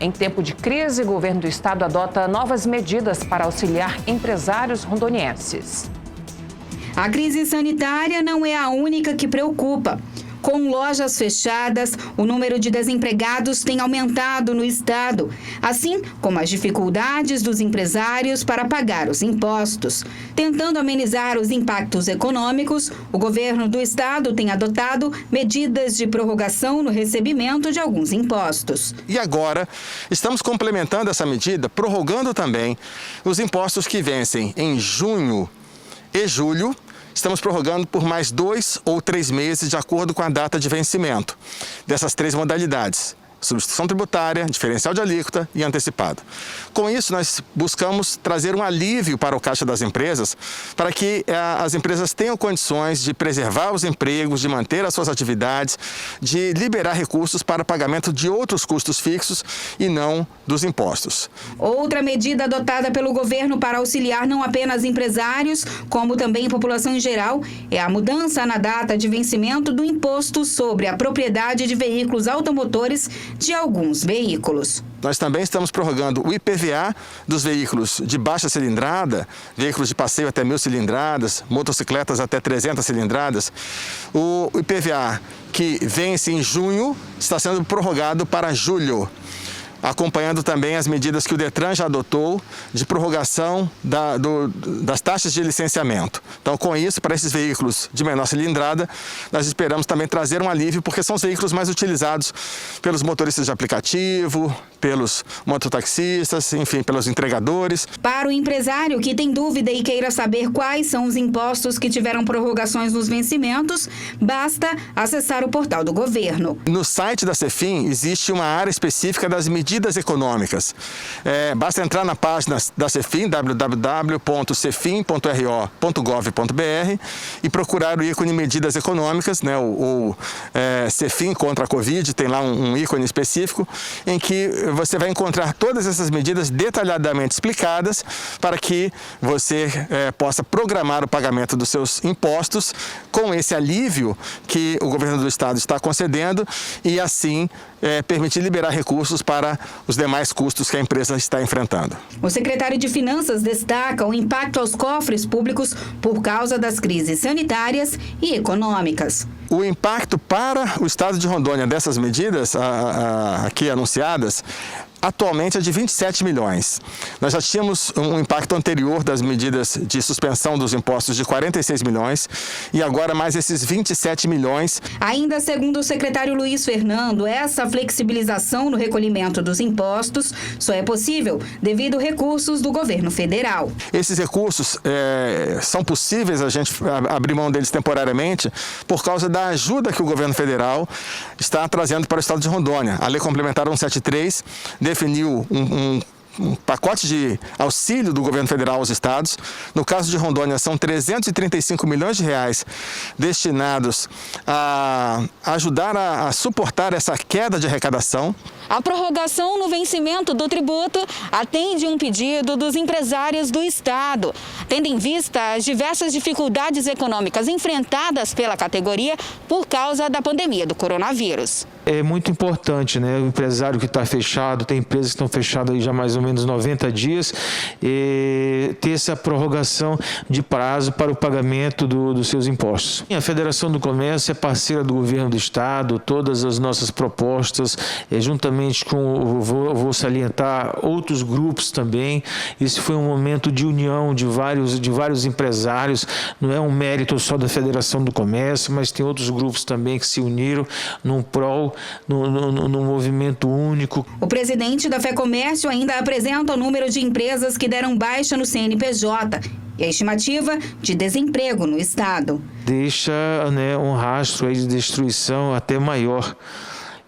Em tempo de crise, o governo do estado adota novas medidas para auxiliar empresários rondonienses. A crise sanitária não é a única que preocupa. Com lojas fechadas, o número de desempregados tem aumentado no estado, assim como as dificuldades dos empresários para pagar os impostos. Tentando amenizar os impactos econômicos, o governo do estado tem adotado medidas de prorrogação no recebimento de alguns impostos. E agora, estamos complementando essa medida, prorrogando também os impostos que vencem em junho e julho. Estamos prorrogando por mais 2 ou 3 meses, de acordo com a data de vencimento dessas 3 modalidades: substituição tributária, diferencial de alíquota e antecipado. Com isso, nós buscamos trazer um alívio para o caixa das empresas, para que as empresas tenham condições de preservar os empregos, de manter as suas atividades, de liberar recursos para pagamento de outros custos fixos e não dos impostos. Outra medida adotada pelo governo para auxiliar não apenas empresários, como também a população em geral, é a mudança na data de vencimento do imposto sobre a propriedade de veículos automotores de alguns veículos. Nós também estamos prorrogando o IPVA dos veículos de baixa cilindrada, veículos de passeio até 1.000 cilindradas, motocicletas até 300 cilindradas. O IPVA que vence em junho está sendo prorrogado para julho, acompanhando também as medidas que o Detran já adotou de prorrogação das taxas de licenciamento. Então, com isso, para esses veículos de menor cilindrada, nós esperamos também trazer um alívio, porque são os veículos mais utilizados pelos motoristas de aplicativo, pelos mototaxistas, enfim, pelos entregadores. Para o empresário que tem dúvida e queira saber quais são os impostos que tiveram prorrogações nos vencimentos, basta acessar o portal do governo. No site da Cefim existe uma área específica das medidas econômicas. Basta entrar na página da Cefim, www.cefim.ro.gov.br, e procurar o ícone medidas econômicas, né, o Cefim contra a Covid, tem lá um ícone específico, em que você vai encontrar todas essas medidas detalhadamente explicadas para que você possa programar o pagamento dos seus impostos com esse alívio que o governo do estado está concedendo e assim permitir liberar recursos para os demais custos que a empresa está enfrentando. O secretário de Finanças destaca o impacto aos cofres públicos por causa das crises sanitárias e econômicas. O impacto para o estado de Rondônia dessas medidas aqui anunciadas atualmente é de 27 milhões. Nós já tínhamos um impacto anterior das medidas de suspensão dos impostos de 46 milhões e agora mais esses 27 milhões. Ainda segundo o secretário Luiz Fernando, essa flexibilização no recolhimento dos impostos só é possível devido a recursos do governo federal. Esses recursos são possíveis a gente abrir mão deles temporariamente por causa da ajuda que o governo federal está trazendo para o estado de Rondônia. A Lei Complementar 173 definiu um pacote de auxílio do governo federal aos estados. No caso de Rondônia, são 335 milhões de reais destinados a ajudar a suportar essa queda de arrecadação. A prorrogação no vencimento do tributo atende um pedido dos empresários do estado, tendo em vista as diversas dificuldades econômicas enfrentadas pela categoria por causa da pandemia do coronavírus. É muito importante, né? O empresário que está fechado, tem empresas que estão fechadas aí já mais ou menos 90 dias, ter essa prorrogação de prazo para o pagamento dos seus impostos. A Federação do Comércio é parceira do governo do estado, todas as nossas propostas, juntamente com, vou salientar, outros grupos também. Esse foi um momento de união de vários empresários, não é um mérito só da Federação do Comércio, mas tem outros grupos também que se uniram num prol, num movimento único. O presidente da FEComércio ainda apresenta o número de empresas que deram baixa no CNPJ e a estimativa de desemprego no estado. Deixa, né, um rastro aí de destruição até maior.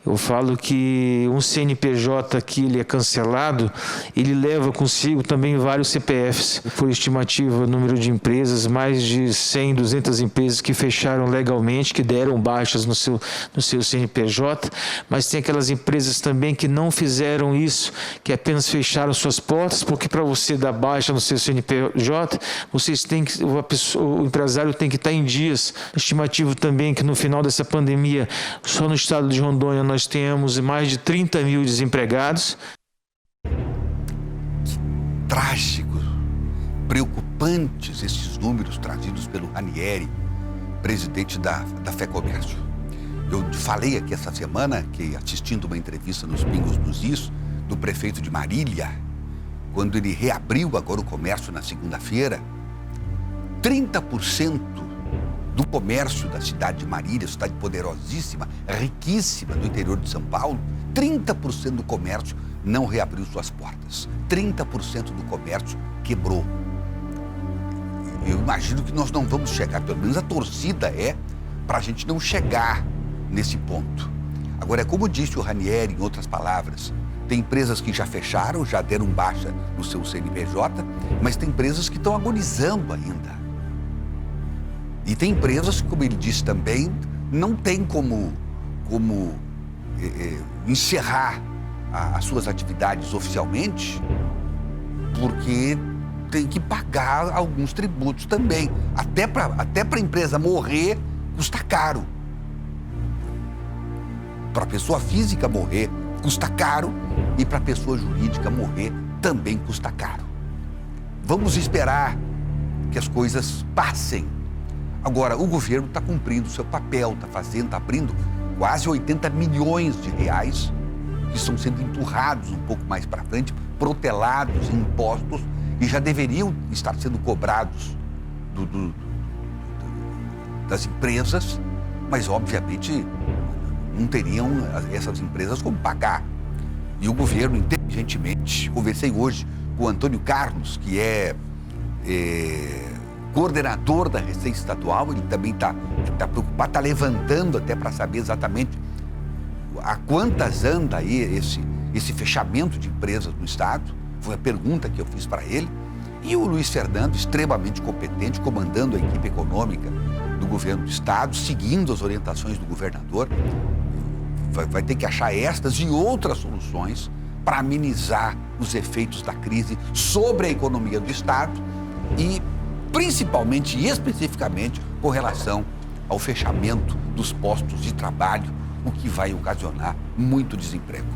Eu falo que um CNPJ que ele é cancelado, ele leva consigo também vários CPFs. Por estimativa, número de empresas, mais de 100, 200 empresas que fecharam legalmente, que deram baixas no seu CNPJ, mas tem aquelas empresas também que não fizeram isso, que apenas fecharam suas portas, porque para você dar baixa no seu CNPJ, o empresário tem que estar em dias. Estimativo também que no final dessa pandemia, só no estado de Rondônia, nós temos mais de 30 mil desempregados. trágicos, preocupantes esses números trazidos pelo Ranieri, presidente da FEComércio. Eu falei aqui essa semana, que assistindo uma entrevista nos Pingos nos Is, do prefeito de Marília, quando ele reabriu agora o comércio na segunda-feira, 30% do comércio da cidade de Marília, cidade poderosíssima, riquíssima do interior de São Paulo, 30% do comércio não reabriu suas portas. 30% do comércio quebrou. Eu imagino que nós não vamos chegar, pelo menos a torcida é, para a gente não chegar nesse ponto. Agora, é como disse o Ranieri, em outras palavras, tem empresas que já fecharam, já deram baixa no seu CNPJ, mas tem empresas que estão agonizando ainda. E tem empresas que, como ele disse também, não tem como encerrar as suas atividades oficialmente, porque tem que pagar alguns tributos também. Até para a empresa morrer, custa caro. Para a pessoa física morrer, custa caro, e para a pessoa jurídica morrer também custa caro. Vamos esperar que as coisas passem. Agora, o governo está cumprindo o seu papel, está abrindo quase 80 milhões de reais que estão sendo empurrados um pouco mais para frente, protelados em impostos e já deveriam estar sendo cobrados das empresas, mas obviamente não teriam essas empresas como pagar. E o governo, inteligentemente, conversei hoje com o Antônio Carlos, que é coordenador da Receita Estadual, ele também está preocupado, está levantando até para saber exatamente a quantas anda aí esse fechamento de empresas no Estado. Foi a pergunta que eu fiz para ele. E o Luiz Fernando, extremamente competente, comandando a equipe econômica do governo do Estado, seguindo as orientações do governador, vai ter que achar estas e outras soluções para amenizar os efeitos da crise sobre a economia do Estado e, principalmente e especificamente, com relação ao fechamento dos postos de trabalho, o que vai ocasionar muito desemprego.